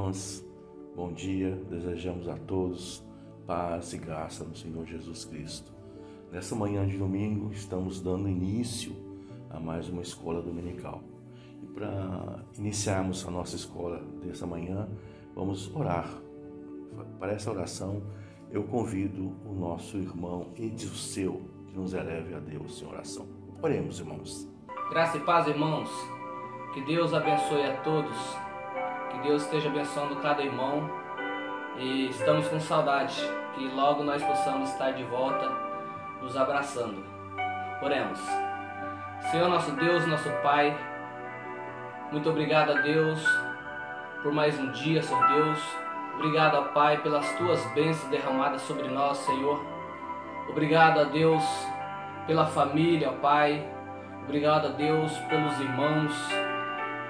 irmãs, bom dia, desejamos a todos paz e graça no Senhor Jesus Cristo. Nessa manhã de domingo estamos dando início a mais uma escola dominical. E para iniciarmos a nossa escola dessa manhã, vamos orar. Para essa oração, eu convido o nosso irmão Edilceu que nos eleve a Deus em oração. Oremos, irmãos. Graça e paz, irmãos. Que Deus abençoe a todos. Que Deus esteja abençoando cada irmão. E estamos com saudade. Que logo nós possamos estar de volta, nos abraçando. Oremos. Senhor nosso Deus, nosso Pai, muito obrigado a Deus por mais um dia, Senhor Deus. Obrigado, ó Pai, pelas Tuas bênçãos derramadas sobre nós, Senhor. Obrigado a Deus pela família, ó Pai. Obrigado a Deus pelos irmãos.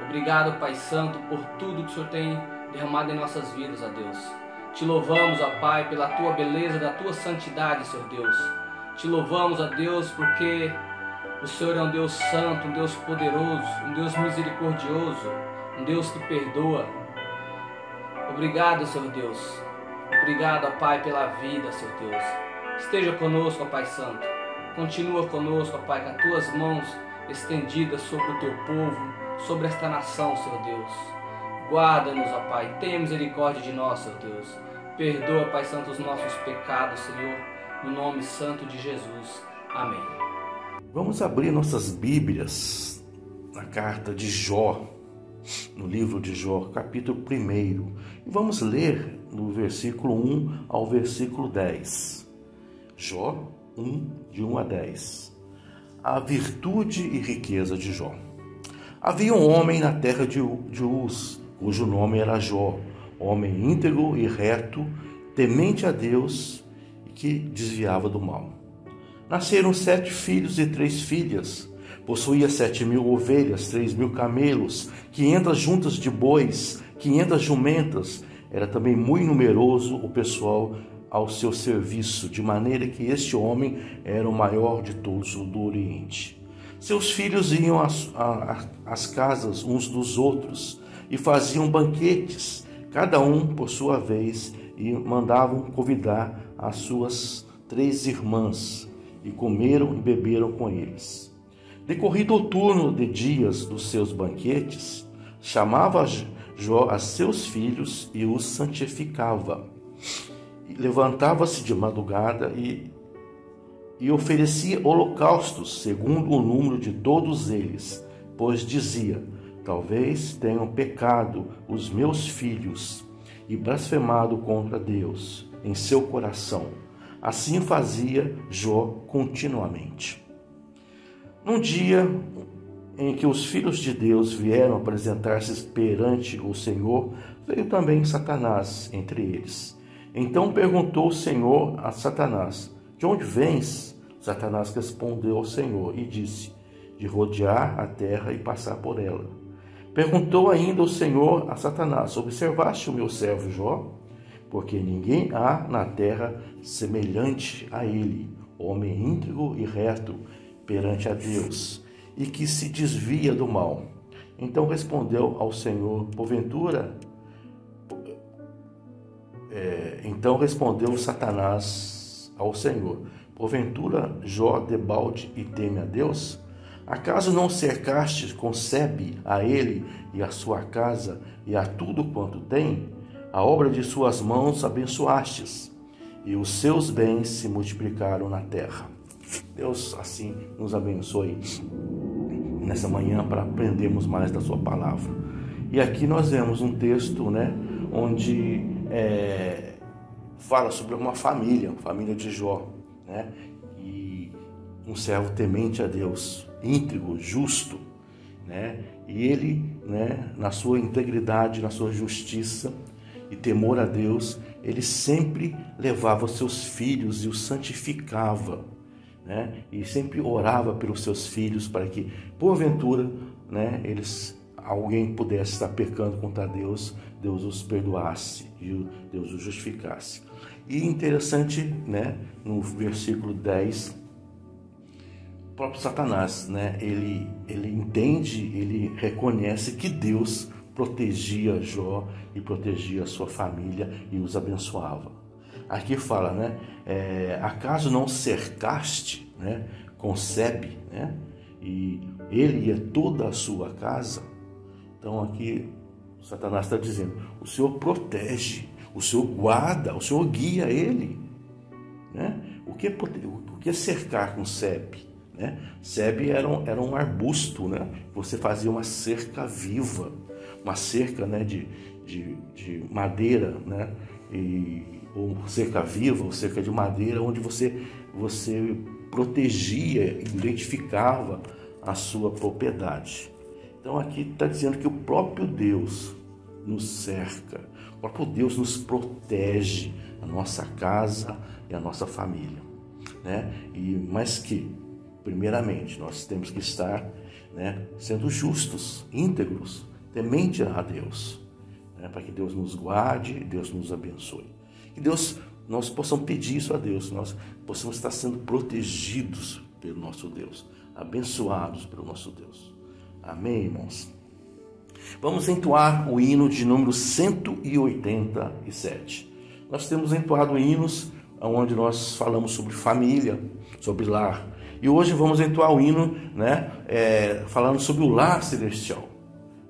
Obrigado, Pai Santo, por tudo que o Senhor tem derramado em nossas vidas, ó Deus. Te louvamos, ó Pai, pela Tua beleza, da Tua santidade, Senhor Deus. Te louvamos, ó Deus, porque o Senhor é um Deus santo, um Deus poderoso, um Deus misericordioso, um Deus que perdoa. Obrigado, Senhor Deus. Obrigado, ó Pai, pela vida, Senhor Deus. Esteja conosco, ó Pai Santo. Continua conosco, ó Pai, com as Tuas mãos estendidas sobre o Teu povo, sobre esta nação, Senhor Deus. Guarda-nos, ó Pai. Tenha misericórdia de nós, Senhor Deus. Perdoa, Pai Santo, os nossos pecados, Senhor, no nome santo de Jesus. Amém. Vamos abrir nossas Bíblias na carta de Jó, no livro de Jó, capítulo 1. E vamos ler do versículo 1 ao versículo 10. Jó 1, de 1 a 10. A virtude e riqueza de Jó. Havia um homem na terra de Uz, cujo nome era Jó, homem íntegro e reto, temente a Deus e que desviava do mal. Nasceram 7 filhos e 3 filhas. Possuía 7.000 ovelhas, 3.000 camelos, 500 juntas de bois, 500 jumentas. Era também muito numeroso o pessoal ao seu serviço, de maneira que este homem era o maior de todos do Oriente. Seus filhos iam às casas uns dos outros e faziam banquetes, cada um por sua vez, e mandavam convidar as suas 3 irmãs, e comeram e beberam com eles. Decorrido o turno de dias dos seus banquetes, chamava Jó a seus filhos e os santificava. Levantava-se de madrugada e oferecia holocaustos, segundo o número de todos eles, pois dizia: talvez tenham pecado os meus filhos e blasfemado contra Deus em seu coração. Assim fazia Jó continuamente. Num dia em que os filhos de Deus vieram apresentar-se perante o Senhor, veio também Satanás entre eles. Então perguntou o Senhor a Satanás: de onde vens? Satanás respondeu ao Senhor e disse: de rodear a terra e passar por ela. Perguntou ainda o Senhor a Satanás: observaste o meu servo Jó? Porque ninguém há na terra semelhante a ele, homem íntegro e reto perante a Deus, e que se desvia do mal. Então respondeu ao Senhor: Então respondeu Satanás ao Senhor: porventura Jó debalde e teme a Deus? Acaso não cercaste, concebe a ele e a sua casa e a tudo quanto tem? A obra de suas mãos abençoastes, e os seus bens se multiplicaram na terra. Deus assim nos abençoe nessa manhã para aprendermos mais da sua palavra. E aqui nós vemos um texto, onde fala sobre uma família de Jó, e um servo temente a Deus, íntegro, justo, e ele, na sua integridade, na sua justiça e temor a Deus, ele sempre levava os seus filhos e os santificava, e sempre orava pelos seus filhos para que, porventura, alguém pudesse estar pecando contra Deus, Deus os perdoasse e Deus os justificasse. E interessante, no versículo 10, o próprio Satanás, ele entende, ele reconhece que Deus protegia Jó e protegia a sua família e os abençoava. Aqui fala, né? Acaso não cercaste, né, com Sebe, né? E ele e toda a sua casa. Então aqui Satanás está dizendo: o Senhor protege, o Senhor guarda, o Senhor guia ele, né? O que é cercar com Sebe? Né? Sebe era um arbusto, né? Você fazia uma cerca viva, uma cerca, né, de madeira, né? Ou cerca viva, ou cerca de madeira, onde você protegia, identificava a sua propriedade. Então aqui está dizendo que o próprio Deus nos cerca, o próprio Deus nos protege, a nossa casa e a nossa família, né? Mas que, primeiramente, nós temos que estar, né, sendo justos, íntegros, temente a Deus, né, para que Deus nos guarde, Deus nos abençoe. Que nós possamos pedir isso a Deus, nós possamos estar sendo protegidos pelo nosso Deus, abençoados pelo nosso Deus. Amém, irmãos? Vamos entoar o hino de número 187. Nós temos entoado hinos onde nós falamos sobre família, sobre lar. E hoje vamos entoar o hino, né, falando sobre o lar celestial.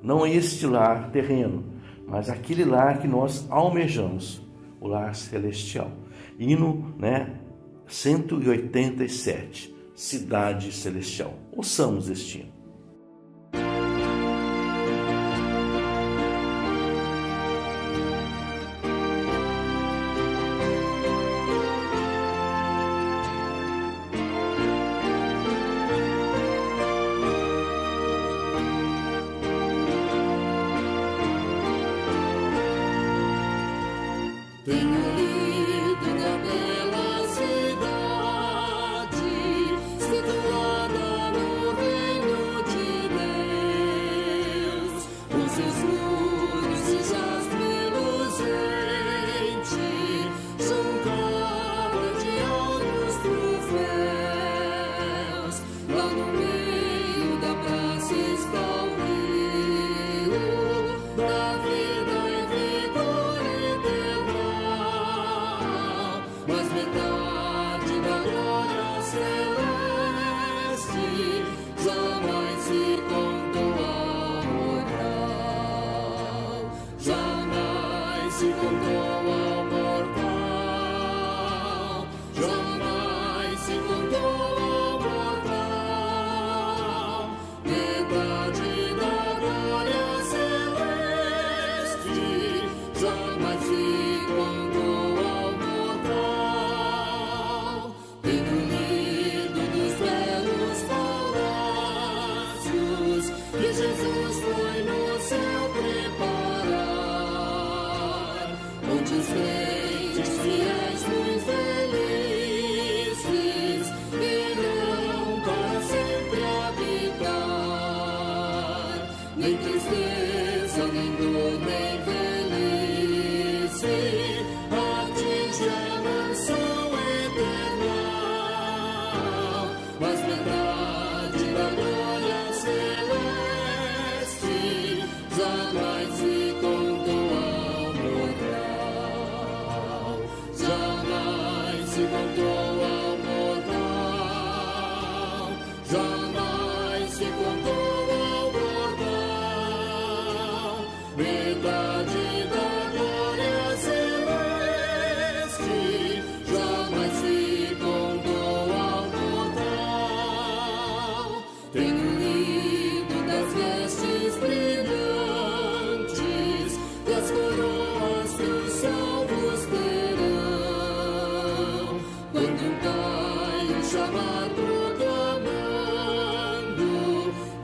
Não este lar terreno, mas aquele lar que nós almejamos, o lar celestial. Hino, né, 187, Cidade Celestial. Ouçamos este hino. Tenho lido da bela cidade, situada no reino de Deus, com seus muros e jaz reluzente, juncada de altos troféus. Lá no meio da praça está o rio da vida e vigor eterna. Mas metade da glória celeste jamais se contou ao mortal, jamais se contou ao mortal, jamais se contou ao mortal. Metade da glória celeste jamais se contou ao mortal. Tenho lido dos belos palácios que Jesus foi no céu preparar, onde os crentes fiéis muito felizes irão para sempre habitar. Nem tristeza, nem dor, nem velhice atinge a mansão eterna. Mas metade da glória celeste jamais se contou ao mortal, jamais se contou ao mortal, jamais se contou ao mortal. Metade da glória celeste jamais se contou ao mortal. Tenho lido das vestes brilhantes, das coroas que os salvos terão, quando um pai o chamar proclamando,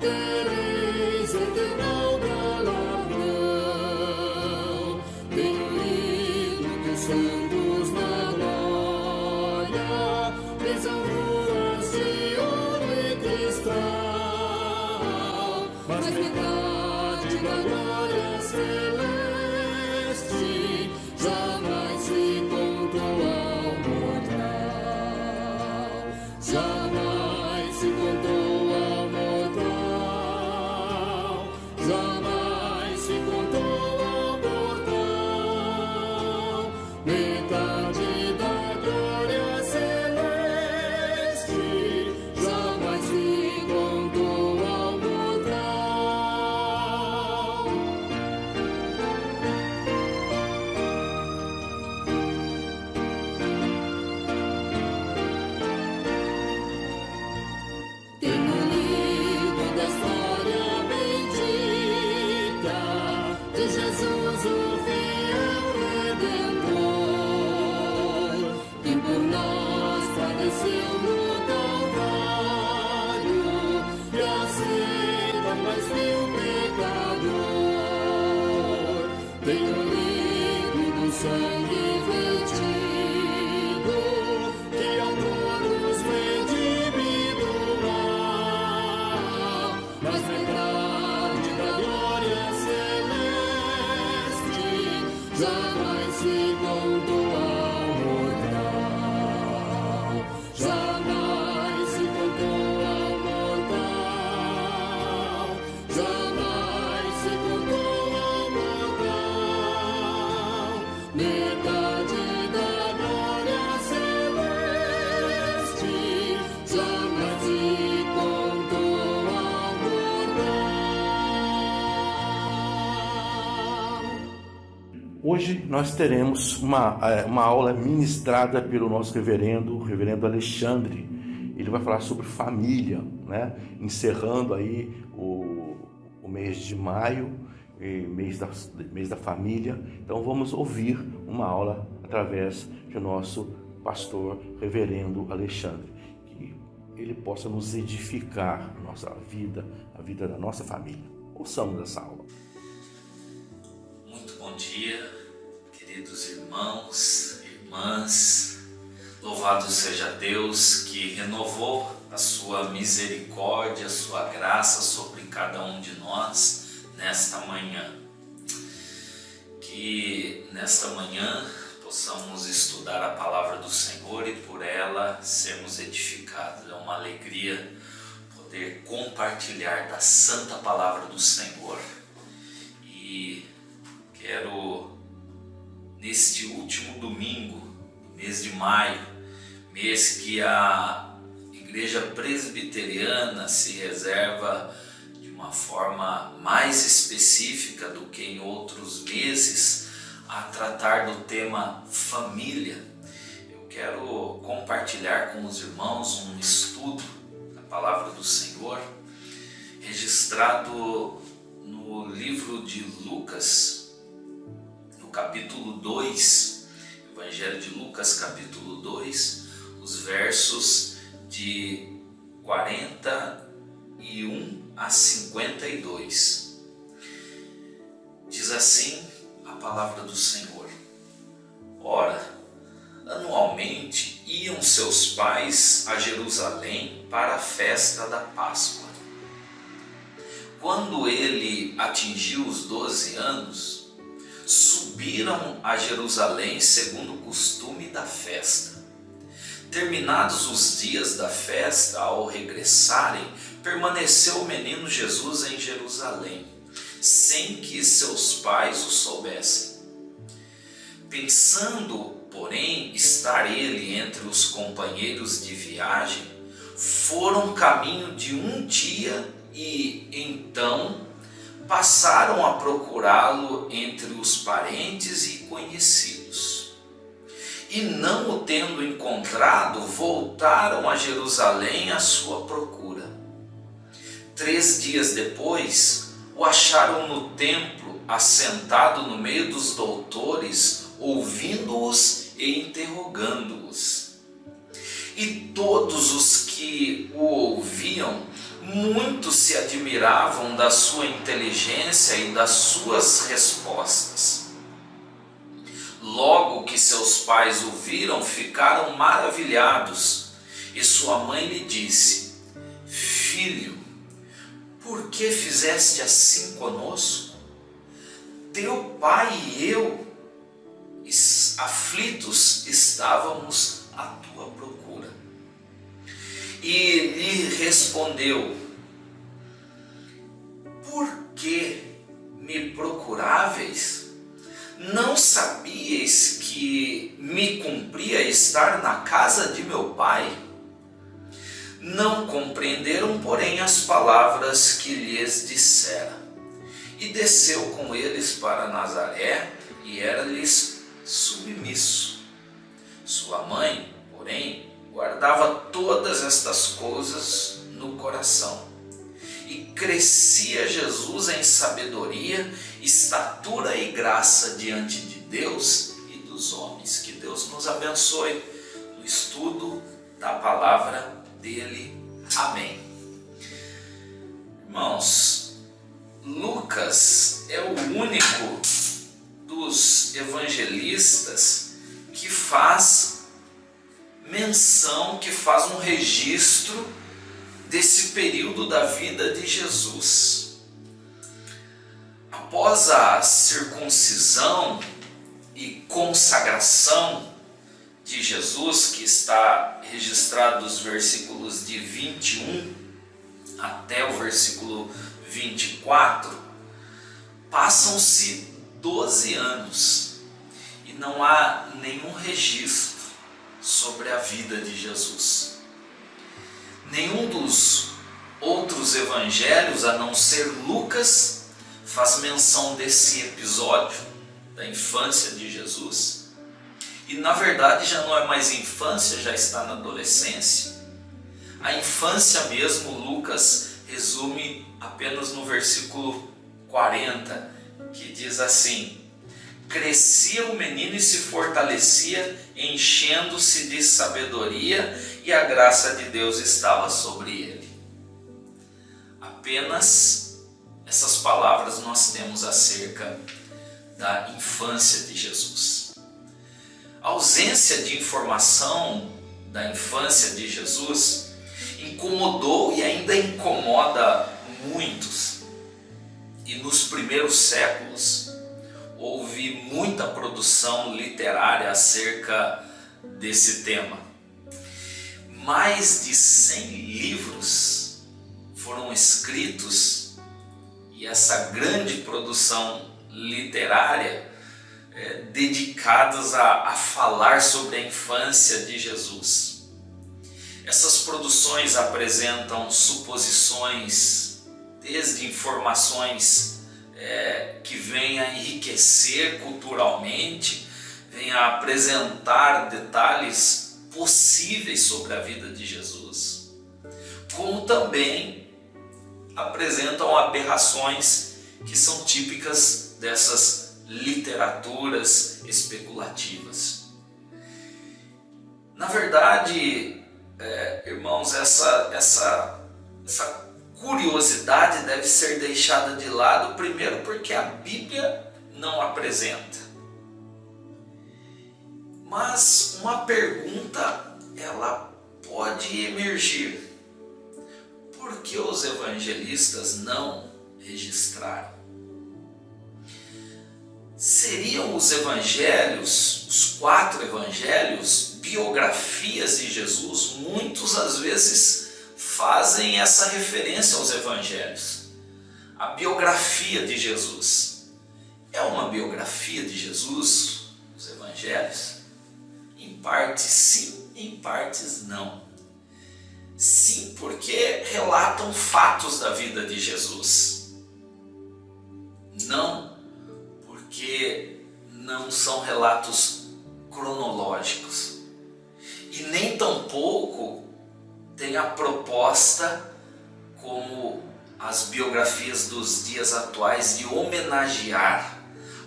tereis eternal galardão. Tenho lido que os santos na glória pisam ruas de ouro e cristal, mas metade da glória celeste jamais se contou ao mortal, jamais se contou ao mortal, jamais se contou Hoje nós teremos uma aula ministrada pelo nosso reverendo Alexandre. Ele vai falar sobre família, né? Encerrando aí o mês de maio, mês da família. Então vamos ouvir uma aula através do nosso pastor reverendo Alexandre, que ele possa nos edificar a nossa vida, a vida da nossa família. Ouçamos essa aula. Muito bom dia, queridos irmãos, irmãs. Louvado seja Deus que renovou a sua misericórdia, a sua graça sobre cada um de nós nesta manhã. Que nesta manhã possamos estudar a palavra do Senhor e por ela sermos edificados. É uma alegria poder compartilhar da santa palavra do Senhor. E quero, neste último domingo, mês de maio, mês que a Igreja Presbiteriana se reserva de uma forma mais específica do que em outros meses a tratar do tema família, eu quero compartilhar com os irmãos um estudo da palavra do Senhor, registrado no livro de Lucas, no capítulo 2, Evangelho de Lucas, capítulo 2, os versos de 41 a 52. Diz assim a palavra do Senhor: Ora, anualmente iam seus pais a Jerusalém para a festa da Páscoa. Quando ele atingiu os 12 anos, subiram a Jerusalém segundo o costume da festa. Terminados os dias da festa, ao regressarem, permaneceu o menino Jesus em Jerusalém, sem que seus pais o soubessem. Pensando, porém, estar ele entre os companheiros de viagem, foram caminho de um dia e, então, passaram a procurá-lo entre os parentes e conhecidos. E não o tendo encontrado, voltaram a Jerusalém à sua procura. 3 dias depois, o acharam no templo, assentado no meio dos doutores, ouvindo-os e interrogando-os. E todos os que o ouviam, muito se admiravam da sua inteligência e das suas respostas. Logo que seus pais o viram, ficaram maravilhados, e sua mãe lhe disse: Filho, por que fizeste assim conosco? Teu pai e eu, aflitos, estávamos à tua procura. E lhe respondeu: Por que me procuráveis? Não sabíeis que me cumpria estar na casa de meu pai? Não compreenderam, porém, as palavras que lhes dissera. E desceu com eles para Nazaré, e era-lhes submisso. Sua mãe, porém, guardava todas estas coisas no coração. E crescia Jesus em sabedoria, estatura e graça diante de Deus e dos homens. Que Deus nos abençoe no estudo da palavra dele. Amém. Irmãos, Lucas é o único dos evangelistas que faz menção, que faz um registro desse período da vida de Jesus. Após a circuncisão e consagração de Jesus, que está registrado nos versículos de 21 até o versículo 24, passam-se 12 anos e não há nenhum registro sobre a vida de Jesus. Nenhum dos outros evangelhos, a não ser Lucas, faz menção desse episódio. da infância de Jesus. E na verdade já não é mais infância, já está na adolescência. A infância mesmo, Lucas resume apenas no versículo 40, que diz assim: crescia o menino e se fortalecia, enchendo-se de sabedoria, e a graça de Deus estava sobre ele. Apenas essas palavras nós temos acerca da infância de Jesus. A ausência de informação da infância de Jesus incomodou e ainda incomoda muitos. E nos primeiros séculos houve muita produção literária acerca desse tema. Mais de 100 livros foram escritos, e essa grande produção literária dedicadas a falar sobre a infância de Jesus. Essas produções apresentam suposições, desde informações que vêm a enriquecer culturalmente, vêm a apresentar detalhes possíveis sobre a vida de Jesus, como também apresentam aberrações que são típicas dessas literaturas especulativas. Na verdade, irmãos, essa curiosidade deve ser deixada de lado, primeiro porque a Bíblia não apresenta. Mas uma pergunta, ela pode emergir: por que os evangelistas não registraram? Seriam os evangelhos, os 4 evangelhos, biografias de Jesus? Muitos às vezes fazem essa referência aos evangelhos. A biografia de Jesus é uma biografia de Jesus, os evangelhos? Em partes sim, em partes não. Sim, porque relatam fatos da vida de Jesus. Não, porque não são relatos cronológicos. E nem tampouco tem a proposta, como as biografias dos dias atuais, de homenagear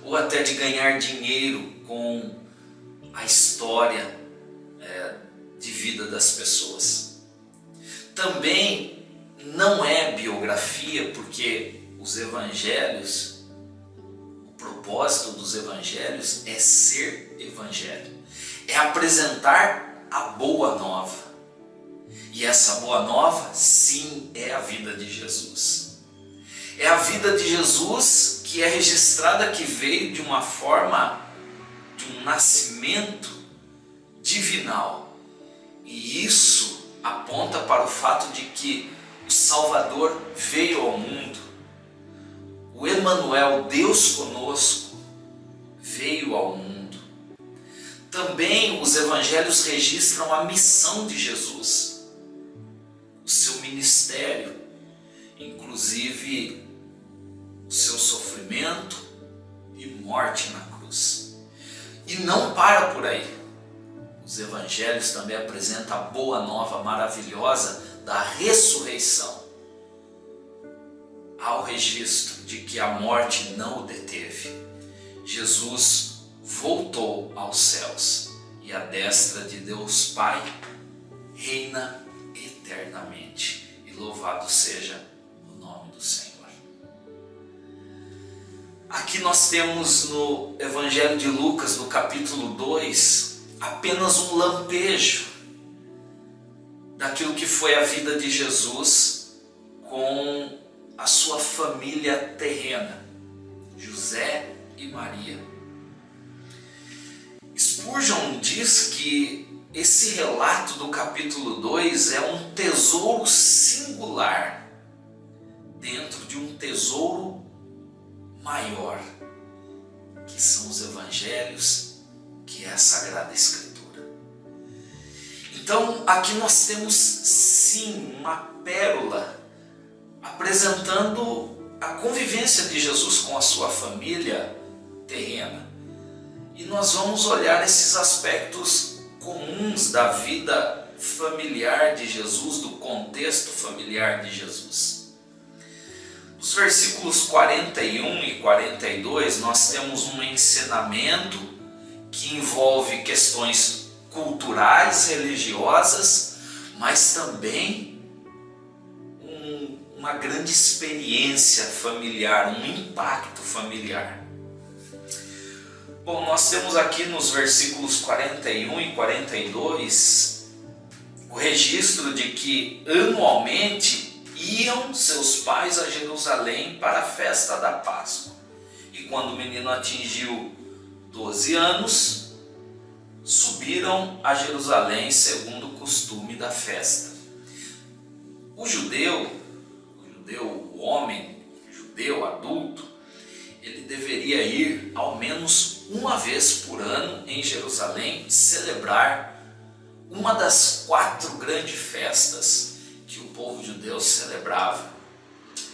ou até de ganhar dinheiro com a história de vida das pessoas. Também não é biografia, porque os evangelhos, o propósito dos evangelhos é ser evangelho, é apresentar a boa nova. E essa boa nova, sim, é a vida de Jesus. É a vida de Jesus que é registrada, que veio de uma forma, de um nascimento divinal. E isso aponta para o fato de que o Salvador veio ao mundo. O Emanuel, Deus conosco, veio ao mundo. Também os evangelhos registram a missão de Jesus, o seu ministério, inclusive o seu sofrimento e morte na cruz. E não para por aí. Os evangelhos também apresentam a boa nova maravilhosa da ressurreição. Há o registro de que a morte não o deteve. Jesus voltou aos céus e à destra de Deus Pai reina eternamente. E louvado seja o nome do Senhor. Aqui nós temos no Evangelho de Lucas, no capítulo 2, apenas um lampejo daquilo que foi a vida de Jesus com a sua família terrena, José e Maria. Spurgeon diz que esse relato do capítulo 2 é um tesouro singular dentro de um tesouro maior, que são os evangelhos, que é a Sagrada Escritura. Então aqui nós temos sim uma pérola apresentando a convivência de Jesus com a sua família terrena. E nós vamos olhar esses aspectos comuns da vida familiar de Jesus, do contexto familiar de Jesus. Nos versículos 41 e 42 nós temos um ensinamento que envolve questões culturais, religiosas, mas também uma grande experiência familiar, um impacto familiar. Bom, nós temos aqui nos versículos 41 e 42 o registro de que anualmente iam seus pais a Jerusalém para a festa da Páscoa. E quando o menino atingiu 12 anos, subiram a Jerusalém segundo o costume da festa. O judeu, o homem judeu adulto, ele deveria ir ao menos uma vez por ano em Jerusalém celebrar uma das 4 grandes festas que o povo judeu celebrava: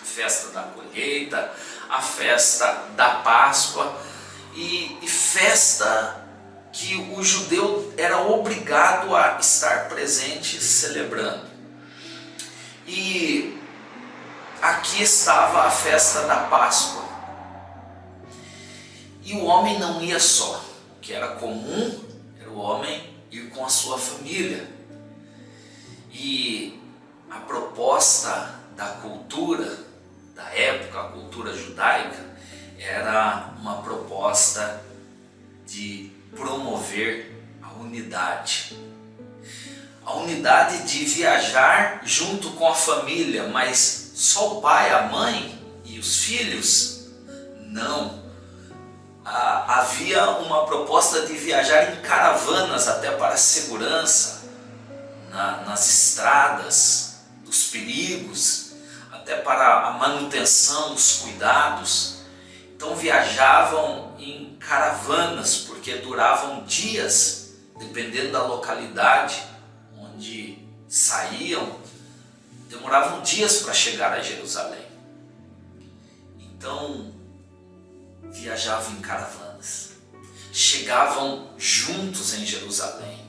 a festa da colheita, a festa da Páscoa e festa que o judeu era obrigado a estar presente celebrando. E aqui estava a festa da Páscoa. E o homem não ia só. O que era comum era o homem ir com a sua família. E a proposta da cultura da época, a cultura judaica, era uma proposta de promover a unidade. A unidade de viajar junto com a família, mas só o pai, a mãe e os filhos? Não. Havia uma proposta de viajar em caravanas até para a segurança, nas estradas, dos perigos, até para a manutenção dos cuidados. Então viajavam em caravanas, porque duravam dias, dependendo da localidade onde saíam, demoravam dias para chegar a Jerusalém. Então viajavam em caravanas, chegavam juntos em Jerusalém,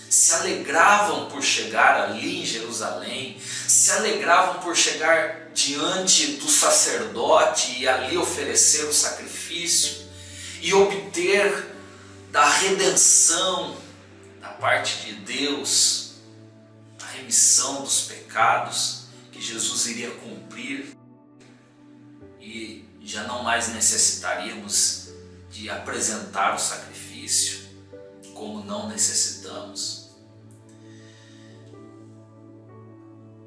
se alegravam por chegar ali em Jerusalém, se alegravam por chegar diante do sacerdote e ali oferecer o sacrifício e obter da redenção da parte de Deus, a remissão dos pecados que Jesus iria cumprir, e já não mais necessitaríamos de apresentar o sacrifício como não necessitamos.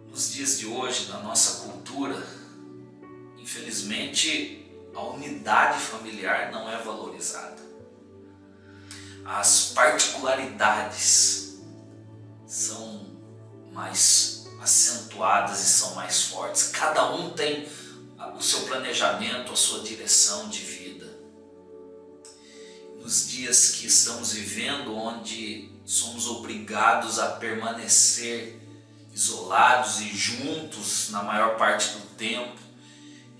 Nos dias de hoje, na nossa cultura, infelizmente, a unidade familiar não é valorizada. As particularidades são mais acentuadas e são mais fortes. Cada um tem o seu planejamento, a sua direção de vida. Nos dias que estamos vivendo, onde somos obrigados a permanecer isolados e juntos na maior parte do tempo,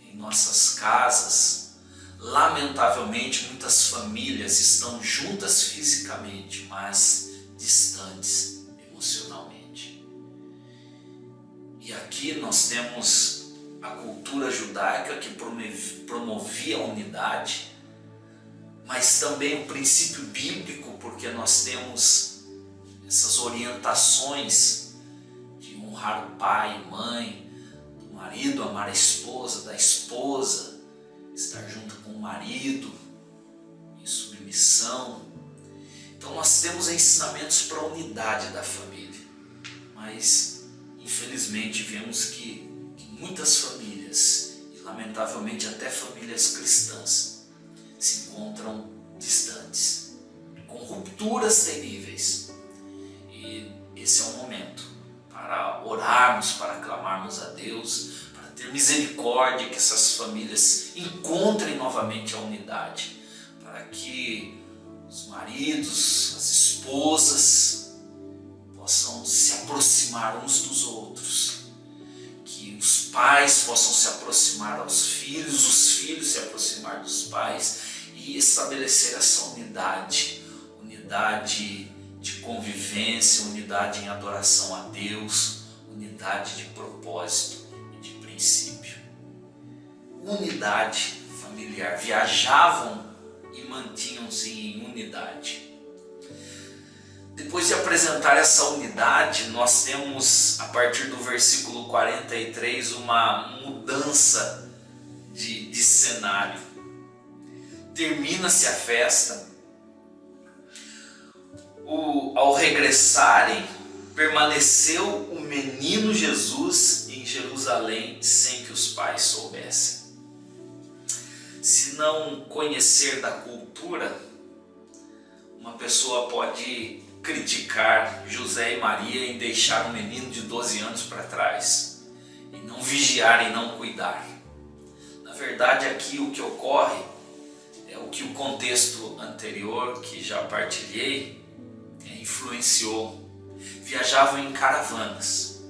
em nossas casas, lamentavelmente muitas famílias estão juntas fisicamente, mas distantes emocionalmente. E aqui nós temos a cultura judaica que promovia a unidade, mas também o princípio bíblico, porque nós temos essas orientações de honrar o pai e mãe, do marido amar a esposa, da esposa estar junto com o marido, em submissão. Então nós temos ensinamentos para a unidade da família, mas infelizmente vemos que muitas famílias, e lamentavelmente até famílias cristãs, se encontram distantes, com rupturas terríveis. E esse é o momento para orarmos, para clamarmos a Deus, para ter misericórdia, que essas famílias encontrem novamente a unidade, para que os maridos, as esposas possam se aproximar uns dos outros, que os pais possam se aproximar aos filhos, os filhos se aproximar dos pais, e estabelecer essa unidade de convivência, unidade em adoração a Deus, unidade de propósito e de princípio. Unidade familiar, viajavam e mantinham-se em unidade. Depois de apresentar essa unidade, nós temos, a partir do versículo 43, uma mudança de cenário. Termina-se a festa. Ao regressarem, permaneceu o menino Jesus em Jerusalém sem que os pais soubessem. Se não conhecer da cultura, uma pessoa pode criticar José e Maria em deixar um menino de 12 anos para trás, e não vigiar e não cuidar. Na verdade, aqui o que ocorre é o que o contexto anterior, que já partilhei, influenciou. Viajavam em caravanas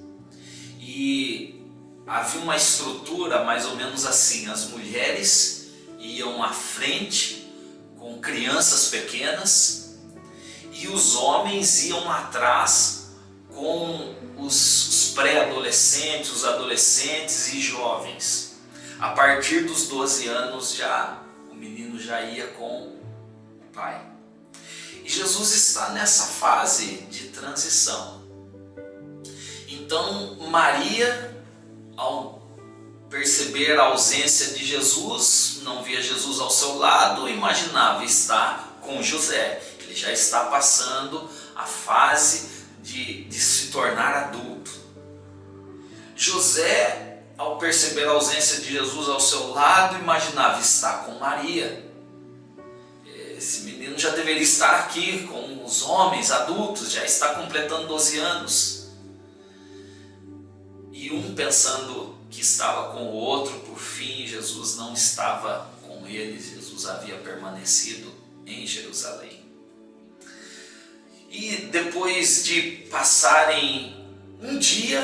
e havia uma estrutura mais ou menos assim: as mulheres iam à frente com crianças pequenas e os homens iam atrás com os pré-adolescentes, os adolescentes e jovens. A partir dos 12 anos o menino já ia com o pai. E Jesus está nessa fase de transição. Então Maria, ao perceber a ausência de Jesus, não via Jesus ao seu lado, imaginava estar com José. Ele já está passando a fase de se tornar adulto. José, ao perceber a ausência de Jesus ao seu lado, imaginava estar com Maria. Esse menino já deveria estar aqui com os homens adultos, já está completando 12 anos. E um pensando que estava com o outro, por fim, Jesus não estava com eles, Jesus havia permanecido em Jerusalém. E depois de passarem um dia,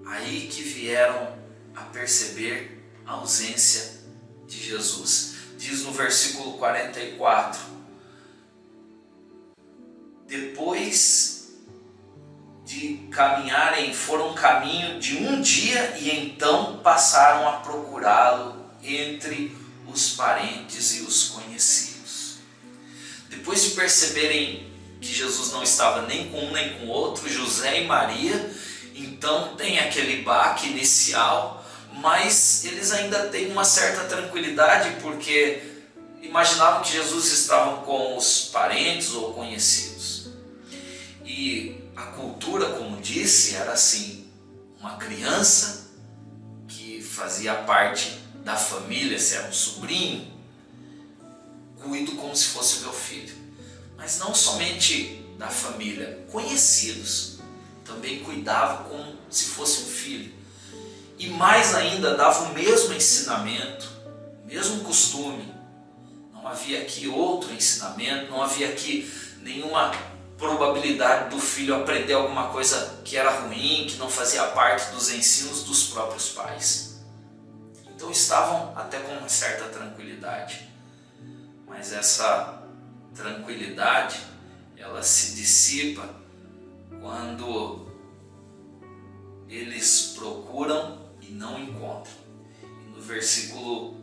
aí que vieram a perceber a ausência de Jesus. Diz no versículo 44, depois de caminharem, foram caminho de um dia e então passaram a procurá-lo entre os parentes e os conhecidos. Depois de perceberem que Jesus não estava nem com um nem com o outro, José e Maria, então tem aquele baque inicial, mas eles ainda têm uma certa tranquilidade porque imaginavam que Jesus estava com os parentes ou conhecidos. E a cultura, como disse, era assim: uma criança que fazia parte da família, se era um sobrinho, cuido como se fosse meu filho. Mas não somente da família, conhecidos também cuidava como se fosse um filho. E mais ainda, dava o mesmo ensinamento, o mesmo costume. Não havia aqui outro ensinamento, não havia aqui nenhuma probabilidade do filho aprender alguma coisa que era ruim, que não fazia parte dos ensinos dos próprios pais. Então estavam até com uma certa tranquilidade. Mas essa tranquilidade, ela se dissipa quando eles procuram e não encontram. E no versículo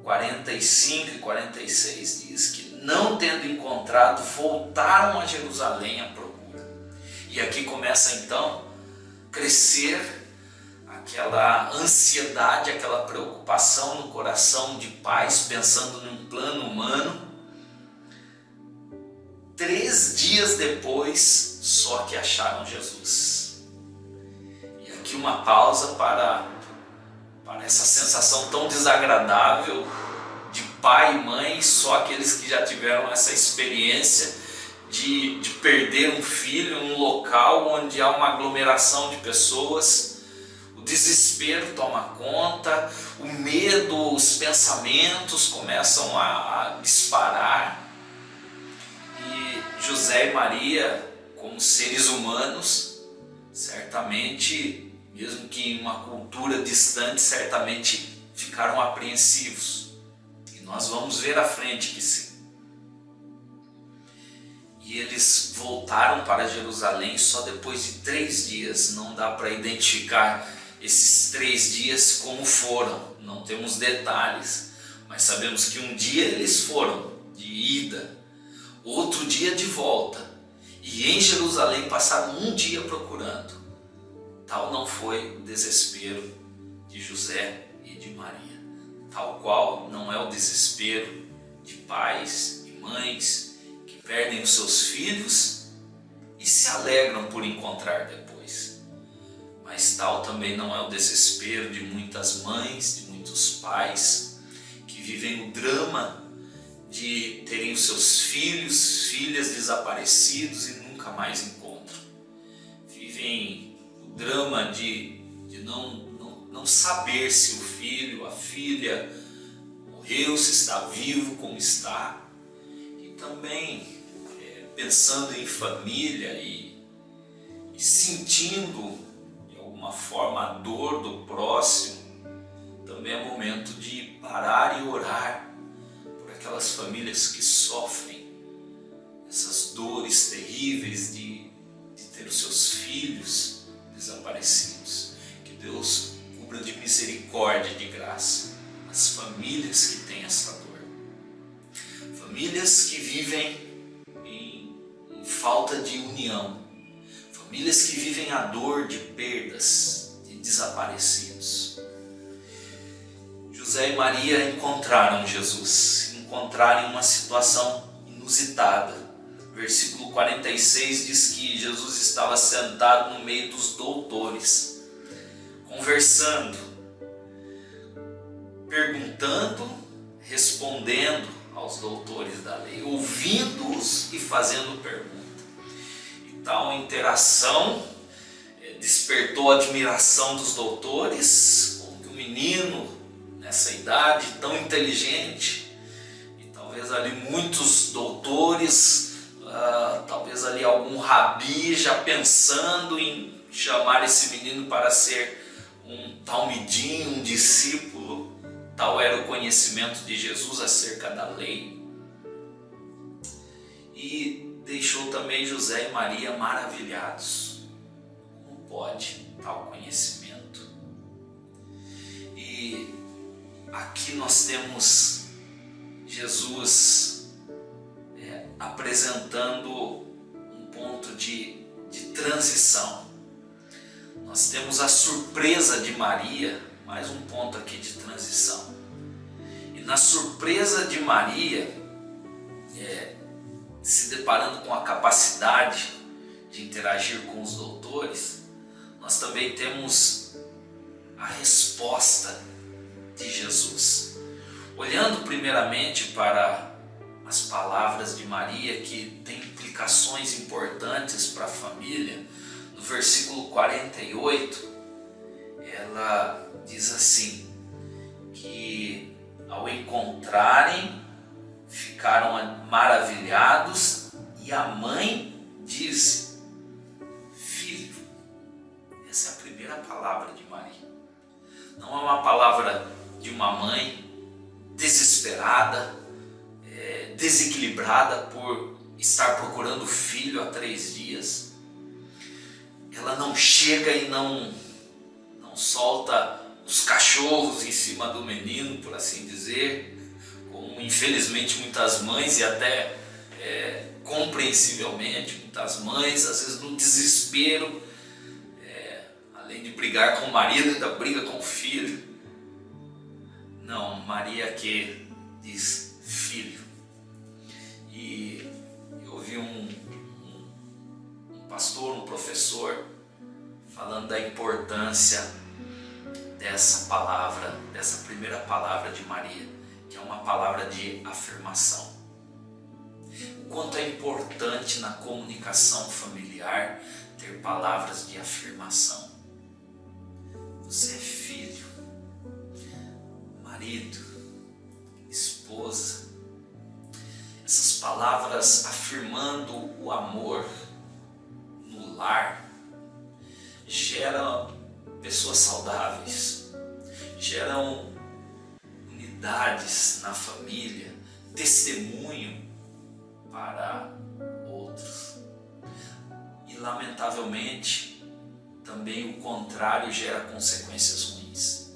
45 e 46 diz que, não tendo encontrado, voltaram a Jerusalém à procura. E aqui começa então a crescer aquela ansiedade, aquela preocupação no coração de pais, pensando num plano humano. 3 dias depois, só que acharam Jesus. E aqui uma pausa para essa sensação tão desagradável de pai e mãe, só aqueles que já tiveram essa experiência de perder um filho em um local onde há uma aglomeração de pessoas. O desespero toma conta, o medo, os pensamentos começam a disparar. E José e Maria, como seres humanos, certamente, mesmo que em uma cultura distante, certamente ficaram apreensivos. E nós vamos ver à frente que sim. E eles voltaram para Jerusalém só depois de 3 dias. Não dá para identificar esses 3 dias como foram, não temos detalhes, mas sabemos que um dia eles foram de ida, outro dia de volta, e em Jerusalém passaram um dia procurando. Tal não foi o desespero de José e de Maria, tal qual não é o desespero de pais e mães que perdem os seus filhos e se alegram por encontrar depois. Mas tal também não é o desespero de muitas mães, de muitos pais que vivem o drama de terem os seus filhos, filhas desaparecidos e nunca mais encontram. Vivem o drama de não saber se o filho, a filha morreu, se está vivo, como está. E também pensando em família e sentindo de alguma forma a dor do próximo. Também é momento de parar e orar por aquelas famílias que sofrem essas dores terríveis de ter os seus filhos desaparecidos. Que Deus cubra de misericórdia e de graça as famílias que têm essa dor. Famílias que vivem em falta de união. Famílias que vivem a dor de perdas, de desaparecidos. José e Maria encontraram Jesus, encontraram uma situação inusitada. Versículo 46 diz que Jesus estava sentado no meio dos doutores, conversando, perguntando, respondendo aos doutores da lei, ouvindo-os e fazendo pergunta. E tal interação despertou a admiração dos doutores, como que um menino nessa idade tão inteligente, e talvez ali muitos doutores, talvez ali algum rabi já pensando em chamar esse menino para ser um talmidim, um discípulo. Tal era o conhecimento de Jesus acerca da lei. E deixou também José e Maria maravilhados. Como pode tal conhecimento? E aqui nós temos Jesus apresentando um ponto de transição. Nós temos a surpresa de Maria, mais um ponto aqui de transição. E na surpresa de Maria, se deparando com a capacidade de interagir com os doutores, nós também temos a resposta de Jesus. Olhando primeiramente para as palavras de Maria, que tem implicações importantes para a família, no versículo 48, ela diz assim, que ao encontrarem, ficaram maravilhados, e a mãe disse, filho. Essa é a primeira palavra de Maria. Não é uma palavra de uma mãe desesperada, desequilibrada por estar procurando filho há 3 dias. Ela não chega e não solta os cachorros em cima do menino, por assim dizer, como infelizmente muitas mães, e até compreensivelmente muitas mães, às vezes no desespero, além de brigar com o marido, ainda briga com o filho. Não, Maria que diz filho. E eu ouvi um pastor, um professor, falando da importância dessa palavra, dessa primeira palavra de Maria, que é uma palavra de afirmação. O quanto é importante na comunicação familiar ter palavras de afirmação. Você é filho, marido, esposa. Essas palavras afirmando o amor no lar geram pessoas saudáveis, geram unidade autoridades na família, testemunho para outros. E lamentavelmente, também o contrário gera consequências ruins.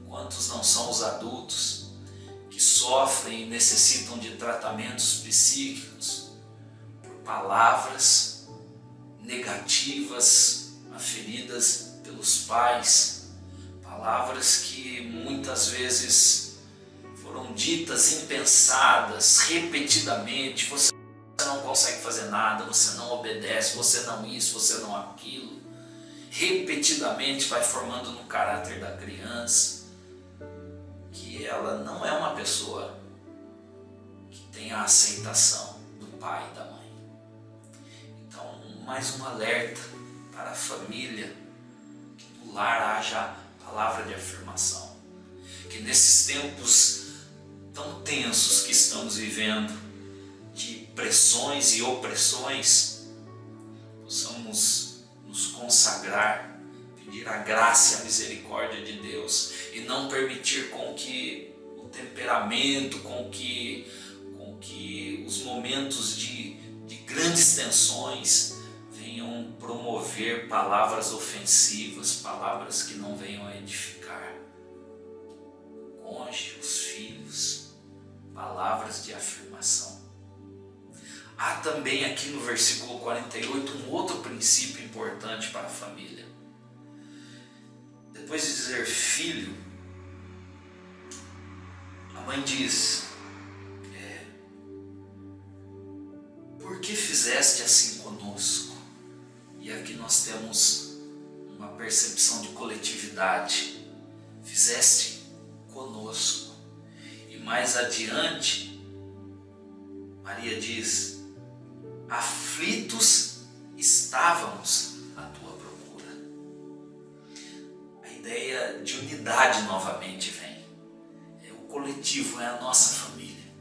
Quantos não são os adultos que sofrem e necessitam de tratamentos psíquicos por palavras negativas aferidas pelos pais, palavras que muitas vezes foram ditas impensadas repetidamente. Você não consegue fazer nada, você não obedece, você não isso, você não aquilo. Repetidamente vai formando no caráter da criança que ela não é uma pessoa que tem a aceitação do pai e da mãe. Então, mais um alerta para a família, que no lar haja palavra de afirmação. Que nesses tempos tão tensos que estamos vivendo, de pressões e opressões, possamos nos consagrar, pedir a graça e a misericórdia de Deus e não permitir com que o temperamento, com que os momentos de grandes tensões venham promover palavras ofensivas, palavras que não venham a edificar o cônjuge, os filhos, palavras de afirmação. Há também aqui no versículo 48 um outro princípio importante para a família. Depois de dizer filho, a mãe diz: por que fizeste assim conosco? E aqui nós temos uma percepção de coletividade. Fizeste conosco. E mais adiante, Maria diz: aflitos estávamos à tua procura. A ideia de unidade novamente vem. O coletivo é a nossa família.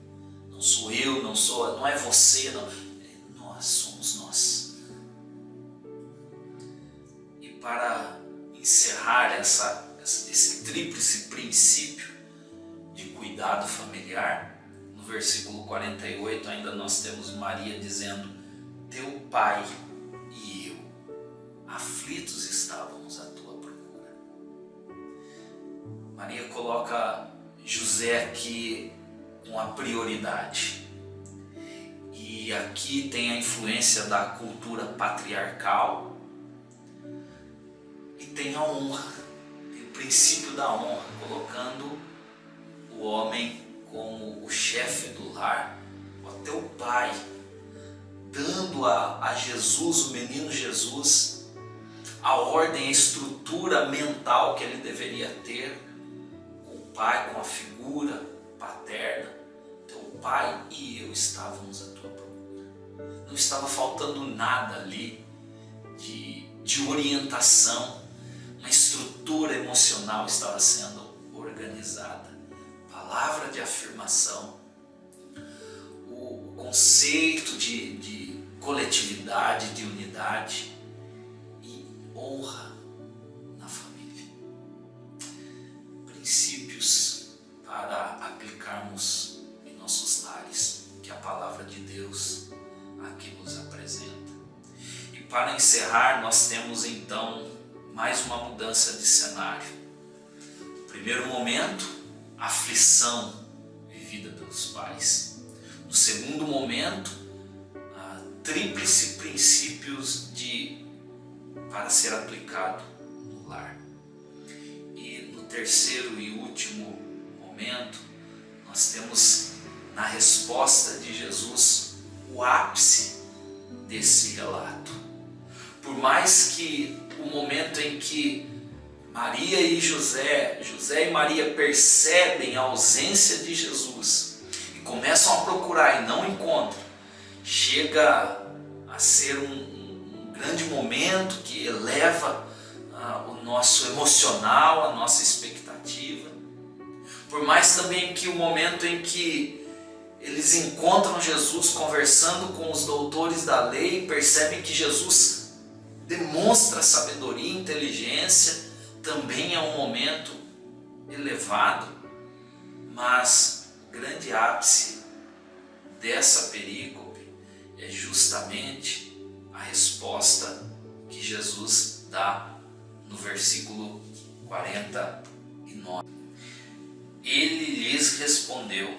Não sou eu, não é você, não. Nós somos nós. E para encerrar esse tríplice princípio de cuidado familiar, no versículo 48 ainda nós temos Maria dizendo: teu pai e eu, aflitos estávamos à tua procura. Maria coloca José aqui com a prioridade. E aqui tem a influência da cultura patriarcal e tem a honra, tem o princípio da honra, colocando o homem como o chefe do lar, até o pai, dando a Jesus, o menino Jesus, a ordem, a estrutura mental que ele deveria ter com o pai, com a figura paterna. Teu pai e eu estávamos à tua procura. Não estava faltando nada ali de orientação, uma estrutura emocional estava sendo organizada. Palavra de afirmação, o conceito de coletividade, de unidade e honra na família. Princípios para aplicarmos em nossos lares, que a palavra de Deus aqui nos apresenta. E para encerrar, nós temos então mais uma mudança de cenário. No primeiro momento, aflição vivida pelos pais. No segundo momento, tríplice princípios para ser aplicado no lar. E no terceiro e último momento, nós temos na resposta de Jesus o ápice desse relato. Por mais que o momento em que Maria e José e Maria percebem a ausência de Jesus e começam a procurar e não encontram, chega a ser um grande momento que eleva o nosso emocional, a nossa expectativa. Por mais também que o momento em que eles encontram Jesus conversando com os doutores da lei, percebem que Jesus demonstra sabedoria e inteligência, também é um momento elevado. Mas o grande ápice dessa perícope é justamente a resposta que Jesus dá no versículo 49. Ele lhes respondeu: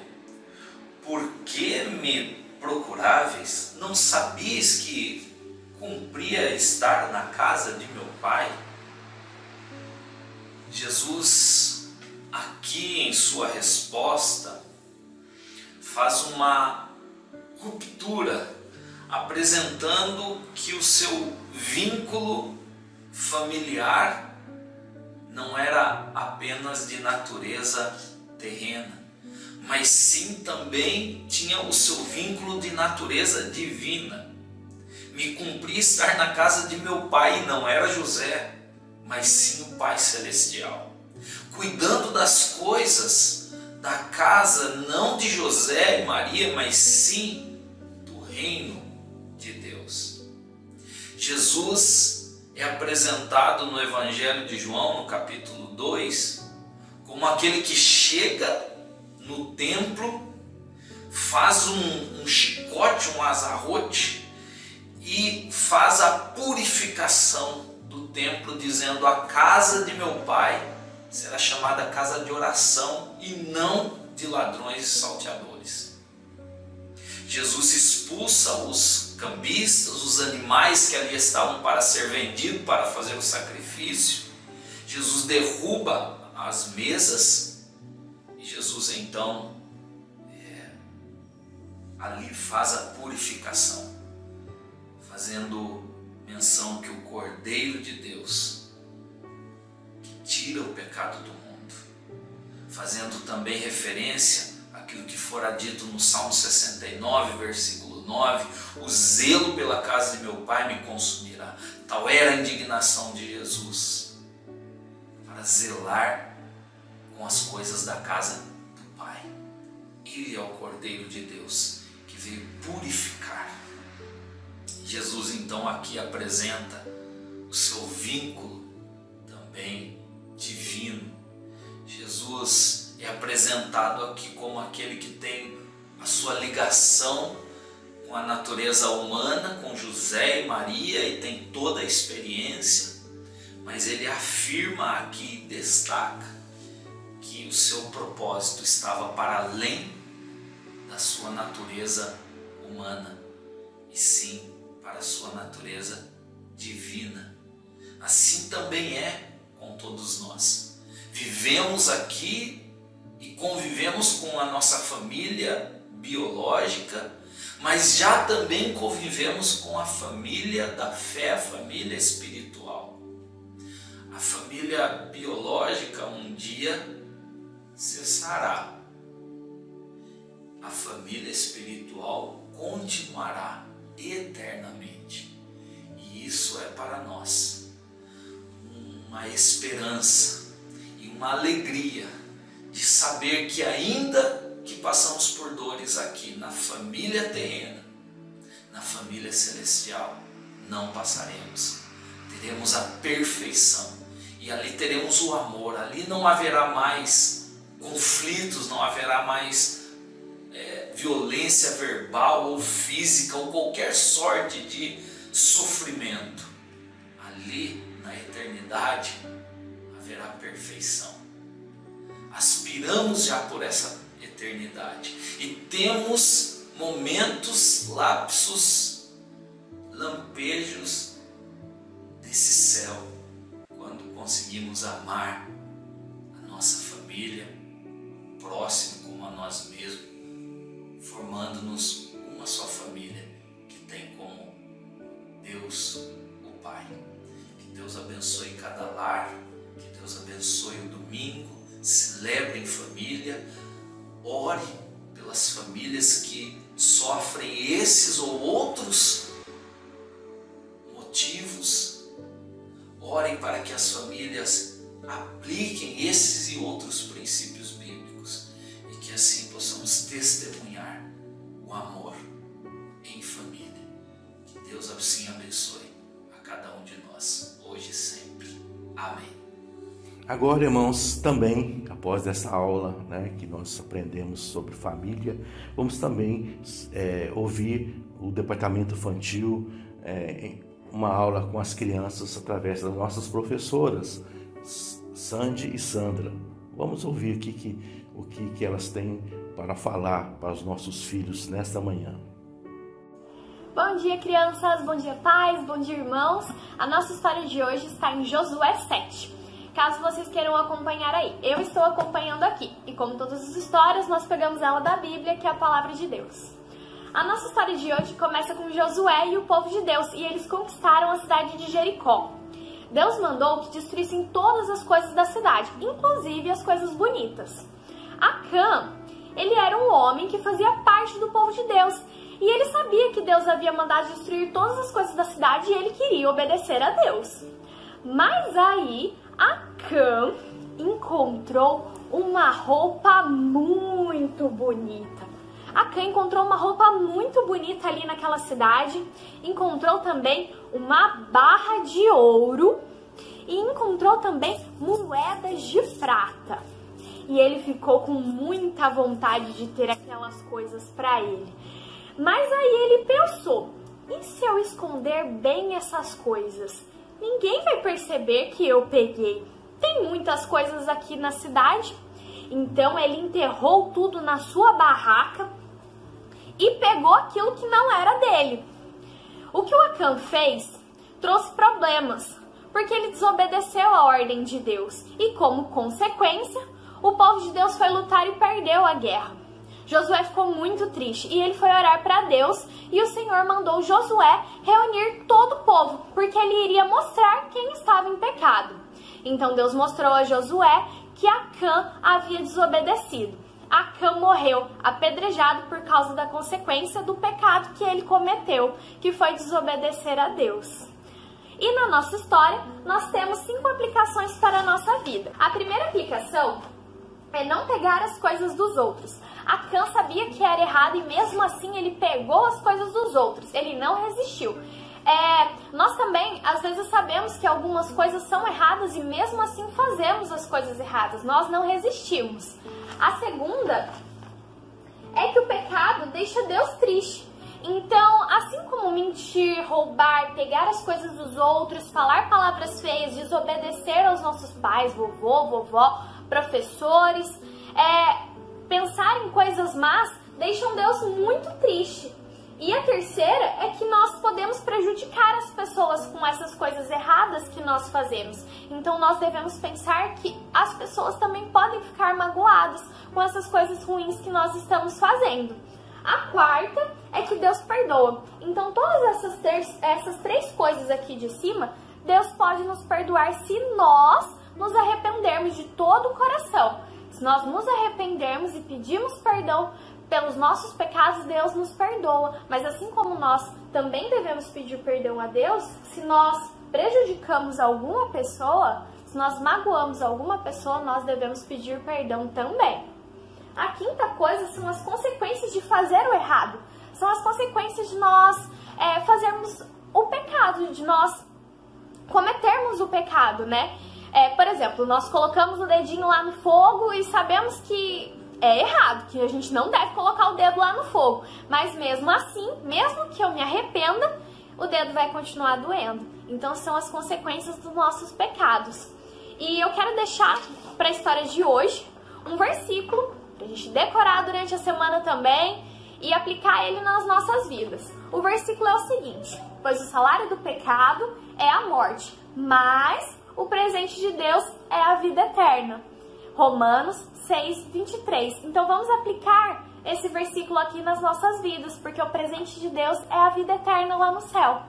por que me procuráveis? Não sabias que cumpria estar na casa de meu Pai? Jesus, aqui em sua resposta, faz uma ruptura, apresentando que o seu vínculo familiar não era apenas de natureza terrena, mas sim também tinha o seu vínculo de natureza divina. Me cumpria estar na casa de meu pai, e não era José, mas sim o Pai Celestial, cuidando das coisas da casa, não de José e Maria, mas sim do reino de Deus. Jesus é apresentado no Evangelho de João, no capítulo 2, como aquele que chega no templo, faz um chicote, um azarrote, e faz a purificação do templo, dizendo: a casa de meu pai será chamada casa de oração e não de ladrões e salteadores. Jesus expulsa os cambistas, os animais que ali estavam para ser vendidos, para fazer o sacrifício. Jesus derruba as mesas e Jesus então ali faz a purificação, fazendo menção que o Cordeiro de Deus que tira o pecado do mundo, fazendo também referência àquilo que fora dito no Salmo 69, versículo 9: o zelo pela casa de meu Pai me consumirá. Tal era a indignação de Jesus para zelar com as coisas da casa do Pai. Ele é o Cordeiro de Deus que veio purificar. Jesus então aqui apresenta o seu vínculo também divino. Jesus é apresentado aqui como aquele que tem a sua ligação com a natureza humana, com José e Maria, e tem toda a experiência, mas ele afirma aqui e destaca que o seu propósito estava para além da sua natureza humana, e sim para a sua natureza divina. Assim também é com todos nós. Vivemos aqui e convivemos com a nossa família biológica, mas já também convivemos com a família da fé, a família espiritual. A família biológica um dia cessará. A família espiritual continuará eternamente. E isso é para nós uma esperança e uma alegria de saber que, ainda que passamos por dores aqui na família terrena, na família celestial não passaremos. Teremos a perfeição e ali teremos o amor. Ali não haverá mais conflitos, não haverá mais violência verbal ou física ou qualquer sorte de sofrimento. Ali na eternidade haverá perfeição. Aspiramos já por essa eternidade e temos momentos, lapsos, lampejos desse céu, quando conseguimos amar a nossa família, próximo como a nós mesmos, formando-nos uma só família que tem como Deus o Pai. Que Deus abençoe cada lar, que Deus abençoe o domingo, celebre em família, ore pelas famílias que sofrem esses ou outros motivos, orem para que as famílias apliquem esses e outros princípios bíblicos e que assim possamos testemunhar o amor em família. Que Deus assim abençoe a cada um de nós, hoje e sempre. Amém. Agora, irmãos, também, após essa aula, né, que nós aprendemos sobre família, vamos também ouvir o departamento infantil, uma aula com as crianças através das nossas professoras, Sandy e Sandra. Vamos ouvir o que elas têm para falar para os nossos filhos nesta manhã. Bom dia, crianças, bom dia, pais, bom dia, irmãos. A nossa história de hoje está em Josué 7. Caso vocês queiram acompanhar aí, eu estou acompanhando aqui. E como todas as histórias, nós pegamos ela da Bíblia, que é a palavra de Deus. A nossa história de hoje começa com Josué e o povo de Deus, e eles conquistaram a cidade de Jericó. Deus mandou que destruíssem todas as coisas da cidade, inclusive as coisas bonitas. Acã, ele era um homem que fazia parte do povo de Deus, e ele sabia que Deus havia mandado destruir todas as coisas da cidade e ele queria obedecer a Deus. Mas aí, Acã encontrou uma roupa muito bonita. Acã encontrou uma roupa muito bonita ali naquela cidade, encontrou também uma barra de ouro e encontrou também moedas de prata. E ele ficou com muita vontade de ter aquelas coisas para ele. Mas aí ele pensou, e se eu esconder bem essas coisas? Ninguém vai perceber que eu peguei. Tem muitas coisas aqui na cidade. Então ele enterrou tudo na sua barraca e pegou aquilo que não era dele. O que o Acã fez trouxe problemas, porque ele desobedeceu a ordem de Deus. E como consequência, o povo de Deus foi lutar e perdeu a guerra. Josué ficou muito triste e ele foi orar para Deus e o Senhor mandou Josué reunir todo o povo, porque ele iria mostrar quem estava em pecado. Então Deus mostrou a Josué que Acã havia desobedecido. Acã morreu apedrejado por causa da consequência do pecado que ele cometeu, que foi desobedecer a Deus. E na nossa história, nós temos 5 aplicações para a nossa vida. A primeira aplicação é não pegar as coisas dos outros. Acã sabia que era errado e mesmo assim ele pegou as coisas dos outros, ele não resistiu. Nós também, às vezes, sabemos que algumas coisas são erradas e mesmo assim fazemos as coisas erradas, nós não resistimos. A segunda é que o pecado deixa Deus triste. Então, assim como mentir, roubar, pegar as coisas dos outros, falar palavras feias, desobedecer aos nossos pais, vovô, vovó, professores, pensar em coisas más, deixam Deus muito triste. E a terceira é que nós podemos prejudicar as pessoas com essas coisas erradas que nós fazemos. Então nós devemos pensar que as pessoas também podem ficar magoadas com essas coisas ruins que nós estamos fazendo. A quarta é que Deus perdoa. Então todas essas 3 coisas aqui de cima, Deus pode nos perdoar se nós nos arrependermos de todo o coração. Se nós nos arrependermos e pedirmos perdão pelos nossos pecados, Deus nos perdoa. Mas assim como nós também devemos pedir perdão a Deus, se nós prejudicamos alguma pessoa, se nós magoamos alguma pessoa, nós devemos pedir perdão também. A quinta coisa são as consequências de fazer o errado. São as consequências de nós fazermos o pecado, de nós cometermos o pecado, né? Por exemplo, nós colocamos o dedinho lá no fogo e sabemos que é errado, que a gente não deve colocar o dedo lá no fogo. Mas mesmo assim, mesmo que eu me arrependa, o dedo vai continuar doendo. Então são as consequências dos nossos pecados. E eu quero deixar para a história de hoje um versículo para a gente decorar durante a semana também e aplicar ele nas nossas vidas. O versículo é o seguinte: pois o salário do pecado é a morte, mas o presente de Deus é a vida eterna. Romanos 6:23. Então vamos aplicar esse versículo aqui nas nossas vidas, porque o presente de Deus é a vida eterna lá no céu.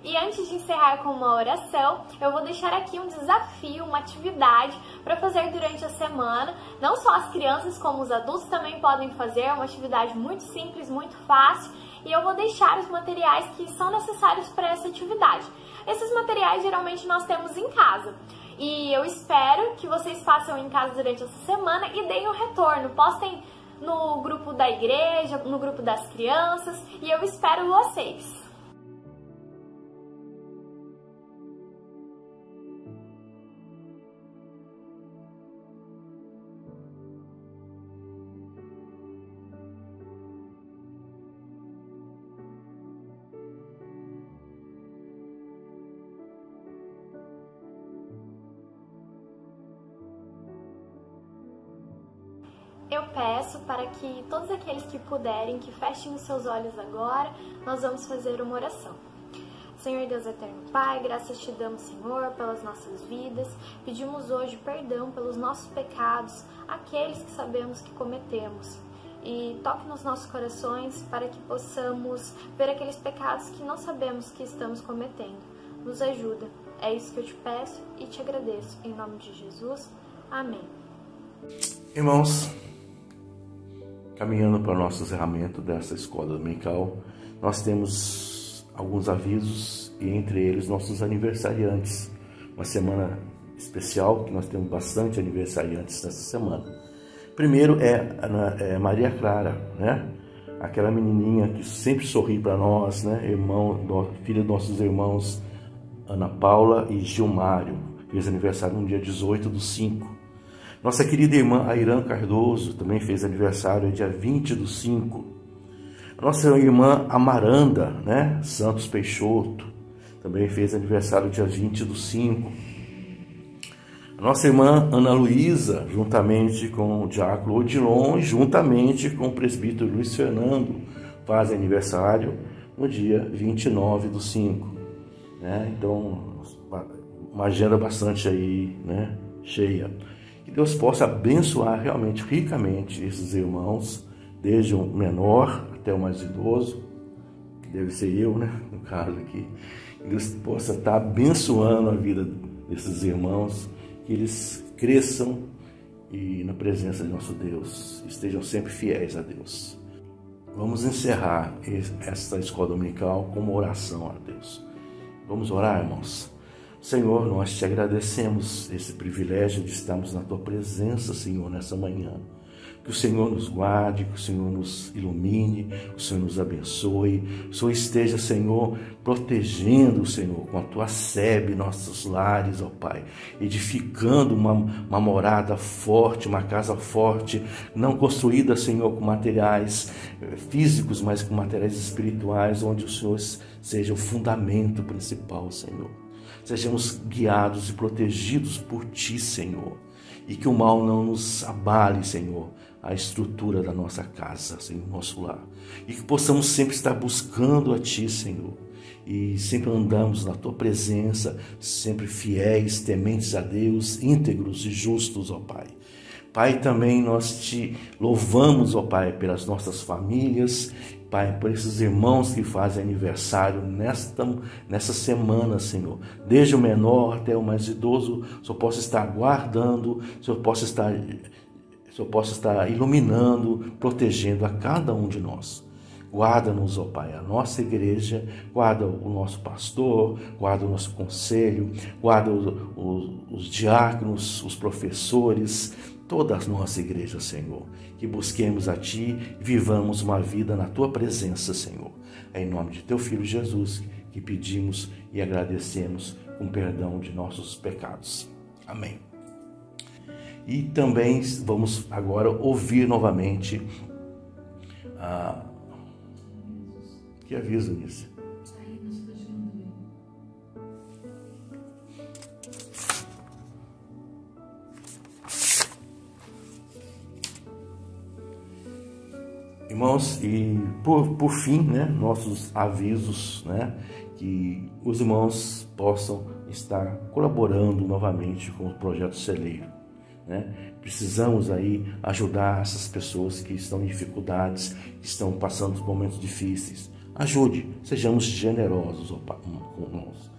E antes de encerrar com uma oração, eu vou deixar aqui um desafio, uma atividade para fazer durante a semana. Não só as crianças, como os adultos também podem fazer, é uma atividade muito simples, muito fácil. E eu vou deixar os materiais que são necessários para essa atividade. Esses materiais geralmente nós temos em casa. E eu espero que vocês façam em casa durante essa semana e deem um retorno. Postem no grupo da igreja, no grupo das crianças, e eu espero vocês. eu peço para que todos aqueles que puderem, que fechem os seus olhos agora, nós vamos fazer uma oração. Senhor Deus eterno Pai, graças te damos, Senhor, pelas nossas vidas. Pedimos hoje perdão pelos nossos pecados, aqueles que sabemos que cometemos. E toque nos nossos corações para que possamos ver aqueles pecados que não sabemos que estamos cometendo. Nos ajuda. É isso que eu te peço e te agradeço. Em nome de Jesus. Amém. Irmãos, caminhando para o nosso encerramento dessa escola dominical, nós temos alguns avisos e entre eles nossos aniversariantes. Uma semana especial, que nós temos bastante aniversariantes nessa semana. Primeiro é Maria Clara, né? Aquela menininha que sempre sorri para nós, né? Filha dos nossos irmãos Ana Paula e Gilmário. Fez aniversário no dia 18/5. Nossa querida irmã Airã Cardoso também fez aniversário dia 20/5. Nossa irmã Amaranda, né? Santos Peixoto, também fez aniversário dia 20/5. Nossa irmã Ana Luísa, juntamente com o diácono Odilon, juntamente com o presbítero Luiz Fernando, faz aniversário no dia 29/5. Né? Então, uma agenda bastante aí, né? Cheia. Que Deus possa abençoar realmente, ricamente, esses irmãos, desde o menor até o mais idoso, que deve ser eu, né? No caso aqui. Que Deus possa estar abençoando a vida desses irmãos, que eles cresçam e na presença de nosso Deus, estejam sempre fiéis a Deus. Vamos encerrar esta escola dominical com uma oração a Deus. Vamos orar, irmãos. Senhor, nós te agradecemos esse privilégio de estarmos na tua presença, Senhor, nessa manhã. Que o Senhor nos guarde, que o Senhor nos ilumine, que o Senhor nos abençoe. Que o Senhor esteja, Senhor, protegendo, Senhor, com a tua sebe nossos lares, ó Pai. Edificando uma morada forte, uma casa forte, não construída, Senhor, com materiais físicos, mas com materiais espirituais, onde o Senhor seja o fundamento principal, Senhor. Sejamos guiados e protegidos por Ti, Senhor. E que o mal não nos abale, Senhor, a estrutura da nossa casa, Senhor, nosso lar. E que possamos sempre estar buscando a Ti, Senhor. E sempre andamos na Tua presença, sempre fiéis, tementes a Deus, íntegros e justos, ó Pai. Pai, também nós Te louvamos, ó Pai, pelas nossas famílias, Pai, por esses irmãos que fazem aniversário nessa semana, Senhor. Desde o menor até o mais idoso, o Senhor possa estar guardando, o Senhor possa estar iluminando, protegendo a cada um de nós. Guarda-nos, ó Pai, a nossa igreja, guarda o nosso pastor, guarda o nosso conselho, guarda os diáconos, os professores, toda a nossa igreja, Senhor. Que busquemos a Ti e vivamos uma vida na Tua presença, Senhor. É em nome de Teu Filho Jesus que pedimos e agradecemos com perdão de nossos pecados. Amém. E também vamos agora ouvir novamente que aviso nisso. Irmãos, e por fim, né, nossos avisos, né, que os irmãos possam estar colaborando novamente com o projeto Celeiro, né? Precisamos aí ajudar essas pessoas que estão em dificuldades, que estão passando por momentos difíceis. Ajude, sejamos generosos com nós.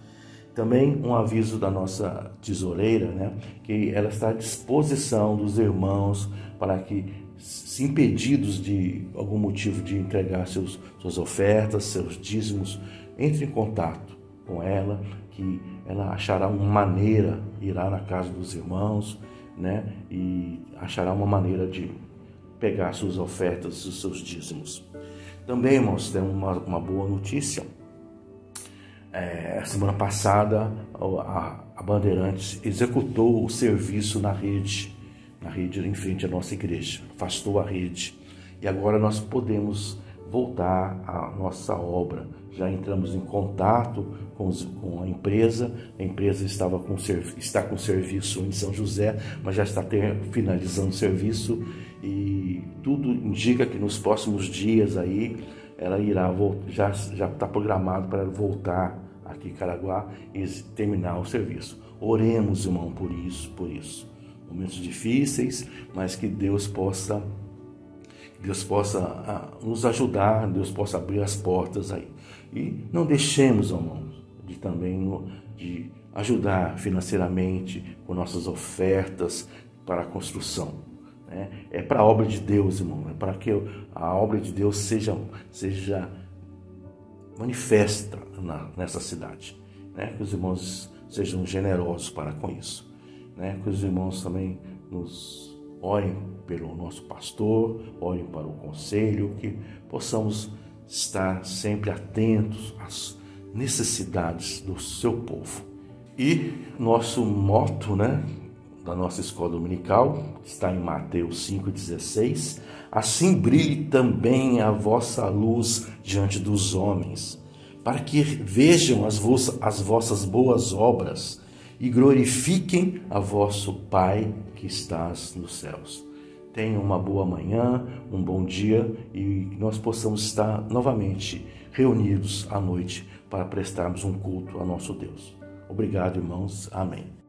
Também um aviso da nossa tesoureira, né, que ela está à disposição dos irmãos para que, se impedidos de algum motivo de entregar suas ofertas, seus dízimos, entre em contato com ela, que ela achará uma maneira, irá na casa dos irmãos, né, e achará uma maneira de pegar suas ofertas e seus dízimos. Também, irmãos, temos uma boa notícia. Semana passada, a Bandeirantes executou o serviço na rede em frente à nossa igreja, afastou a rede. E agora nós podemos voltar à nossa obra. Já entramos em contato com a empresa está com serviço em São José, mas já está finalizando o serviço e tudo indica que nos próximos dias aí ela irá já está programado para voltar aqui em Caraguá e terminar o serviço. Oremos, irmão, por isso. Momentos difíceis, mas que Deus possa nos ajudar, Deus possa abrir as portas aí. E não deixemos, irmão, de ajudar financeiramente com nossas ofertas para a construção. É para a obra de Deus, irmão, é para que a obra de Deus seja manifesta nessa cidade, que os irmãos sejam generosos para com isso, que os irmãos também nos orem pelo nosso pastor, orem para o conselho, que possamos estar sempre atentos às necessidades do seu povo. E nosso motto, da nossa escola dominical, está em Mateus 5,16, assim brilhe também a vossa luz diante dos homens, para que vejam as vossas boas obras e glorifiquem a vosso Pai que estás nos céus. Tenham uma boa manhã, um bom dia e nós possamos estar novamente reunidos à noite para prestarmos um culto ao nosso Deus. Obrigado, irmãos. Amém.